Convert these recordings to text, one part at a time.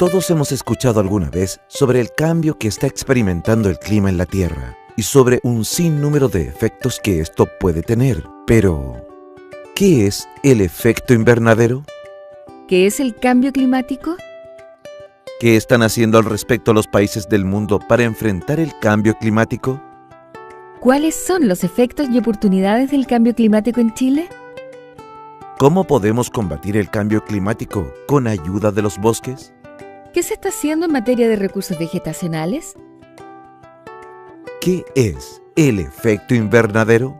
Todos hemos escuchado alguna vez sobre el cambio que está experimentando el clima en la Tierra y sobre un sinnúmero de efectos que esto puede tener. Pero, ¿qué es el efecto invernadero? ¿Qué es el cambio climático? ¿Qué están haciendo al respecto los países del mundo para enfrentar el cambio climático? ¿Cuáles son los efectos y oportunidades del cambio climático en Chile? ¿Cómo podemos combatir el cambio climático con ayuda de los bosques? ¿Qué se está haciendo en materia de recursos vegetacionales? ¿Qué es el efecto invernadero?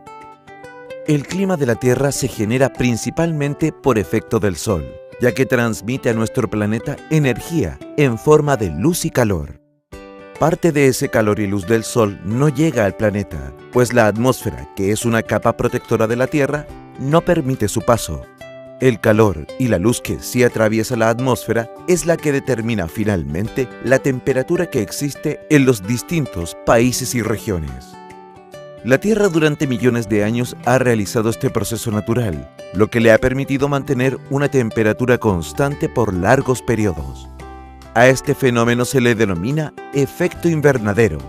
El clima de la Tierra se genera principalmente por efecto del Sol, ya que transmite a nuestro planeta energía en forma de luz y calor. Parte de ese calor y luz del Sol no llega al planeta, pues la atmósfera, que es una capa protectora de la Tierra, no permite su paso. El calor y la luz que sí atraviesa la atmósfera es la que determina finalmente la temperatura que existe en los distintos países y regiones. La Tierra durante millones de años ha realizado este proceso natural, lo que le ha permitido mantener una temperatura constante por largos periodos. A este fenómeno se le denomina efecto invernadero,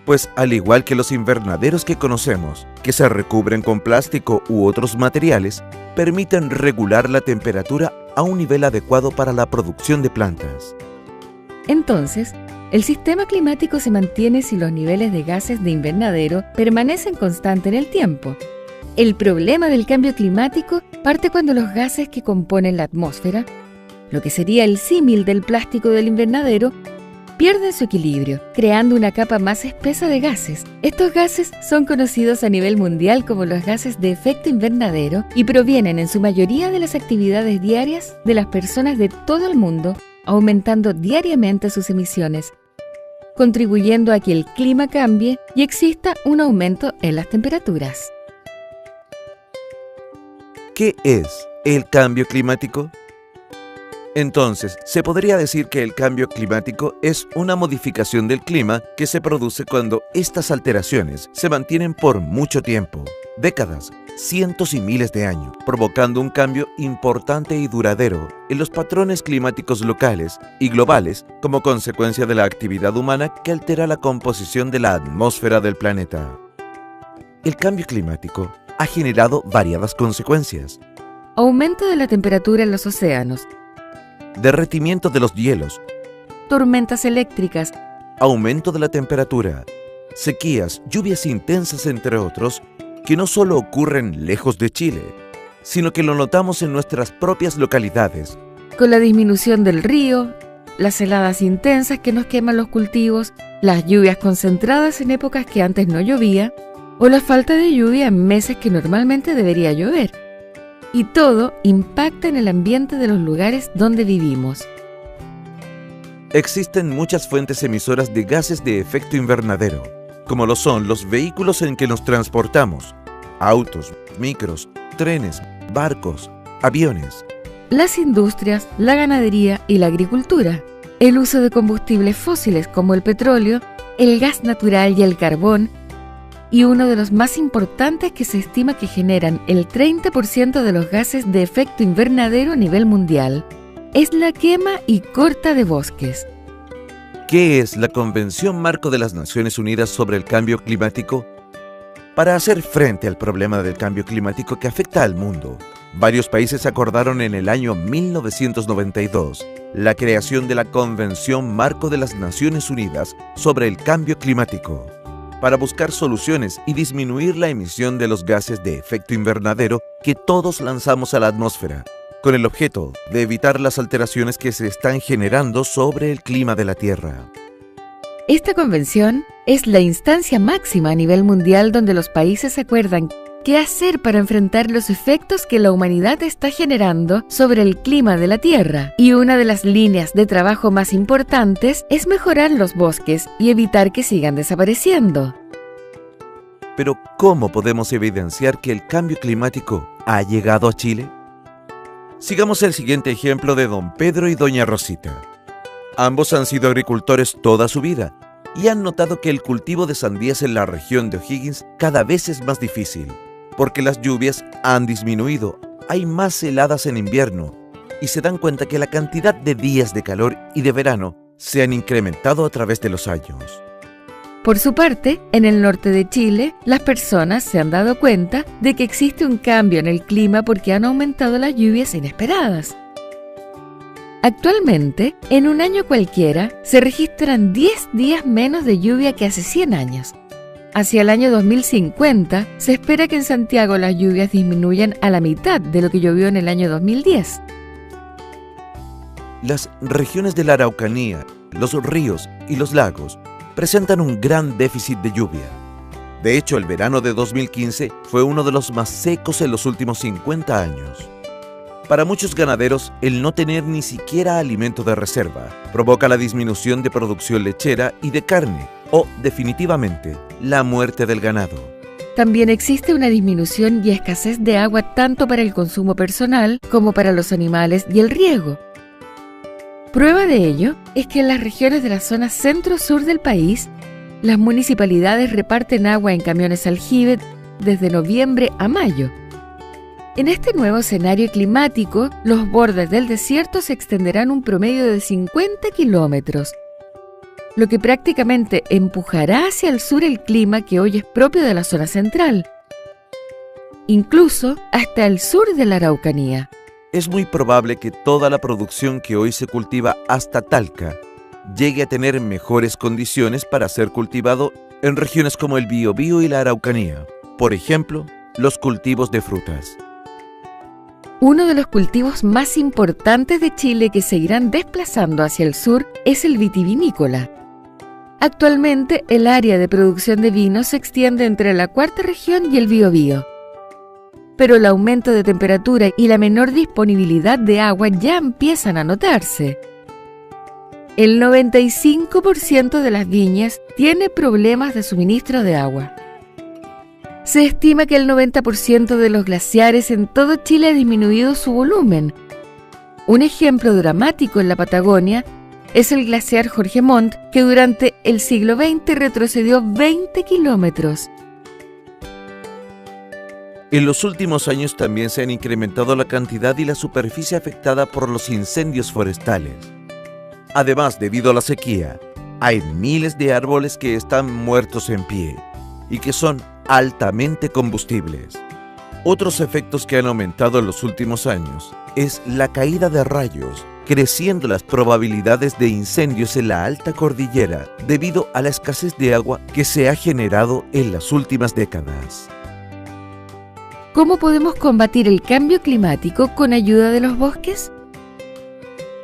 pues al igual que los invernaderos que conocemos, que se recubren con plástico u otros materiales, permiten regular la temperatura a un nivel adecuado para la producción de plantas. Entonces, el sistema climático se mantiene si los niveles de gases de invernadero permanecen constantes en el tiempo. El problema del cambio climático parte cuando los gases que componen la atmósfera, lo que sería el símil del plástico del invernadero, pierden su equilibrio, creando una capa más espesa de gases. Estos gases son conocidos a nivel mundial como los gases de efecto invernadero y provienen en su mayoría de las actividades diarias de las personas de todo el mundo, aumentando diariamente sus emisiones, contribuyendo a que el clima cambie y exista un aumento en las temperaturas. ¿Qué es el cambio climático? Entonces, se podría decir que el cambio climático es una modificación del clima que se produce cuando estas alteraciones se mantienen por mucho tiempo, décadas, cientos y miles de años, provocando un cambio importante y duradero en los patrones climáticos locales y globales como consecuencia de la actividad humana que altera la composición de la atmósfera del planeta. El cambio climático ha generado variadas consecuencias. Aumento de la temperatura en los océanos, Derretimiento de los hielos, tormentas eléctricas, aumento de la temperatura, sequías, lluvias intensas, entre otros, que no solo ocurren lejos de Chile, sino que lo notamos en nuestras propias localidades. con la disminución del río, las heladas intensas que nos queman los cultivos, las lluvias concentradas en épocas que antes no llovía, o la falta de lluvia en meses que normalmente debería llover. Y todo impacta en el ambiente de los lugares donde vivimos. Existen muchas fuentes emisoras de gases de efecto invernadero, como lo son los vehículos en que nos transportamos, autos, micros, trenes, barcos, aviones. Las industrias, la ganadería y la agricultura, el uso de combustibles fósiles como el petróleo, el gas natural y el carbón, y uno de los más importantes que se estima que generan el 30% de los gases de efecto invernadero a nivel mundial, es la quema y corta de bosques. ¿Qué es la Convención Marco de las Naciones Unidas sobre el Cambio Climático? Para hacer frente al problema del cambio climático que afecta al mundo, varios países acordaron en el año 1992 la creación de la Convención Marco de las Naciones Unidas sobre el Cambio Climático, para buscar soluciones y disminuir la emisión de los gases de efecto invernadero que todos lanzamos a la atmósfera, con el objeto de evitar las alteraciones que se están generando sobre el clima de la Tierra. Esta convención es la instancia máxima a nivel mundial donde los países acuerdan qué hacer para enfrentar los efectos que la humanidad está generando sobre el clima de la Tierra. Y una de las líneas de trabajo más importantes es mejorar los bosques y evitar que sigan desapareciendo. Pero, ¿cómo podemos evidenciar que el cambio climático ha llegado a Chile? Sigamos el siguiente ejemplo de don Pedro y doña Rosita. Ambos han sido agricultores toda su vida y han notado que el cultivo de sandías en la región de O'Higgins cada vez es más difícil, porque las lluvias han disminuido, hay más heladas en invierno y se dan cuenta que la cantidad de días de calor y de verano se han incrementado a través de los años. Por su parte, en el norte de Chile, las personas se han dado cuenta de que existe un cambio en el clima porque han aumentado las lluvias inesperadas. Actualmente, en un año cualquiera, se registran 10 días menos de lluvia que hace 100 años. Hacia el año 2050, se espera que en Santiago las lluvias disminuyan a la mitad de lo que llovió en el año 2010. Las regiones de la Araucanía, los ríos y los lagos presentan un gran déficit de lluvia. De hecho, el verano de 2015 fue uno de los más secos en los últimos 50 años. Para muchos ganaderos, el no tener ni siquiera alimento de reserva provoca la disminución de producción lechera y de carne, o, definitivamente, la muerte del ganado. También existe una disminución y escasez de agua tanto para el consumo personal como para los animales y el riego. Prueba de ello es que en las regiones de la zona centro-sur del país, las municipalidades reparten agua en camiones aljibe desde noviembre a mayo. En este nuevo escenario climático, los bordes del desierto se extenderán un promedio de 50 kilómetros, lo que prácticamente empujará hacia el sur el clima que hoy es propio de la zona central, incluso hasta el sur de la Araucanía. Es muy probable que toda la producción que hoy se cultiva hasta Talca llegue a tener mejores condiciones para ser cultivado en regiones como el Biobío y la Araucanía. Por ejemplo, los cultivos de frutas. Uno de los cultivos más importantes de Chile que se irán desplazando hacia el sur es el vitivinícola. Actualmente, el área de producción de vino se extiende entre la Cuarta Región y el Biobío. Pero el aumento de temperatura y la menor disponibilidad de agua ya empiezan a notarse. El 95% de las viñas tiene problemas de suministro de agua. Se estima que el 90% de los glaciares en todo Chile ha disminuido su volumen. Un ejemplo dramático en la Patagonia es el glaciar Jorge Montt, que durante el siglo XX retrocedió 20 kilómetros. En los últimos años también se han incrementado la cantidad y la superficie afectada por los incendios forestales. Además, debido a la sequía, hay miles de árboles que están muertos en pie y que son altamente combustibles. Otros efectos que han aumentado en los últimos años es la caída de rayos, creciendo las probabilidades de incendios en la alta cordillera debido a la escasez de agua que se ha generado en las últimas décadas. ¿Cómo podemos combatir el cambio climático con ayuda de los bosques?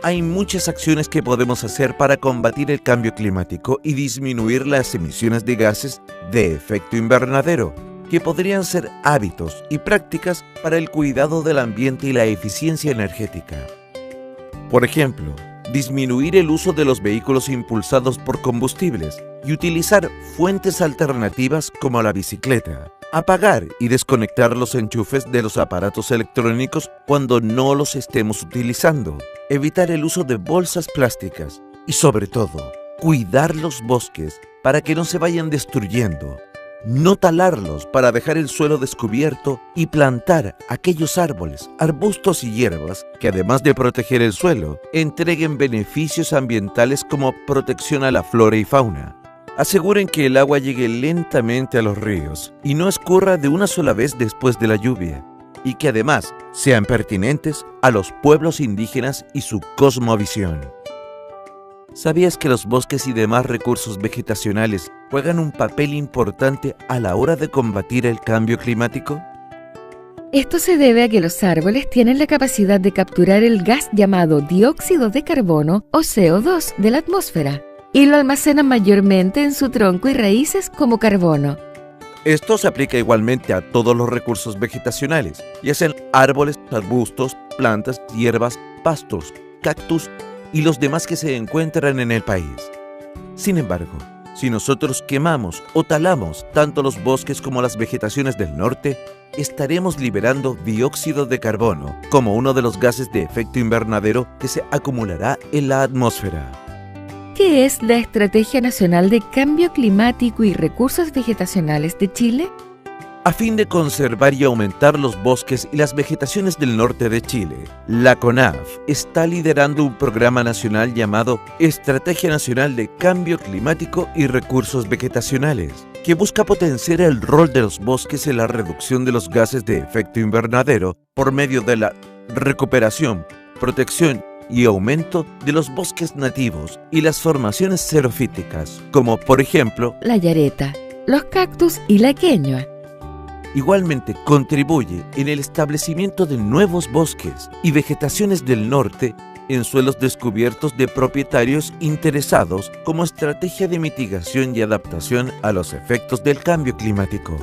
Hay muchas acciones que podemos hacer para combatir el cambio climático y disminuir las emisiones de gases de efecto invernadero, que podrían ser hábitos y prácticas para el cuidado del ambiente y la eficiencia energética. Por ejemplo, disminuir el uso de los vehículos impulsados por combustibles y utilizar fuentes alternativas como la bicicleta. Apagar y desconectar los enchufes de los aparatos electrónicos cuando no los estemos utilizando. Evitar el uso de bolsas plásticas y, sobre todo, cuidar los bosques para que no se vayan destruyendo. No talarlos para dejar el suelo descubierto y plantar aquellos árboles, arbustos y hierbas que, además de proteger el suelo, entreguen beneficios ambientales como protección a la flora y fauna. Aseguren que el agua llegue lentamente a los ríos y no escurra de una sola vez después de la lluvia, y que además sean pertinentes a los pueblos indígenas y su cosmovisión. ¿Sabías que los bosques y demás recursos vegetacionales juegan un papel importante a la hora de combatir el cambio climático? Esto se debe a que los árboles tienen la capacidad de capturar el gas llamado dióxido de carbono o CO2 de la atmósfera y lo almacenan mayormente en su tronco y raíces como carbono. Esto se aplica igualmente a todos los recursos vegetacionales, ya sean árboles, arbustos, plantas, hierbas, pastos, cactus y los demás que se encuentran en el país. Sin embargo, si nosotros quemamos o talamos tanto los bosques como las vegetaciones del norte, estaremos liberando dióxido de carbono como uno de los gases de efecto invernadero que se acumulará en la atmósfera. ¿Qué es la Estrategia Nacional de Cambio Climático y Recursos Vegetacionales de Chile? A fin de conservar y aumentar los bosques y las vegetaciones del norte de Chile, la CONAF está liderando un programa nacional llamado Estrategia Nacional de Cambio Climático y Recursos Vegetacionales, que busca potenciar el rol de los bosques en la reducción de los gases de efecto invernadero por medio de la recuperación, protección y aumento de los bosques nativos y las formaciones xerofíticas, como por ejemplo la yareta, los cactus y la queñua. Igualmente contribuye en el establecimiento de nuevos bosques y vegetaciones del norte en suelos descubiertos de propietarios interesados como estrategia de mitigación y adaptación a los efectos del cambio climático.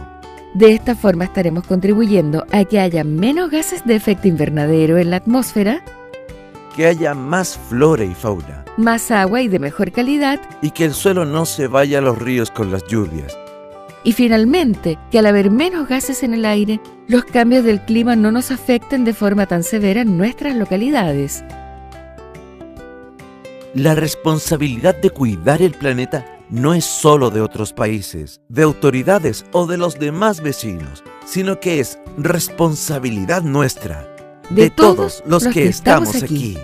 De esta forma estaremos contribuyendo a que haya menos gases de efecto invernadero en la atmósfera, Que haya más flora y fauna más agua y de mejor calidad, y que el suelo no se vaya a los ríos con las lluvias. y finalmente, que al haber menos gases en el aire, los cambios del clima no nos afecten de forma tan severa en nuestras localidades. La responsabilidad de cuidar el planeta no es solo de otros países, de autoridades o de los demás vecinos, sino que es responsabilidad nuestra, de todos los que estamos aquí.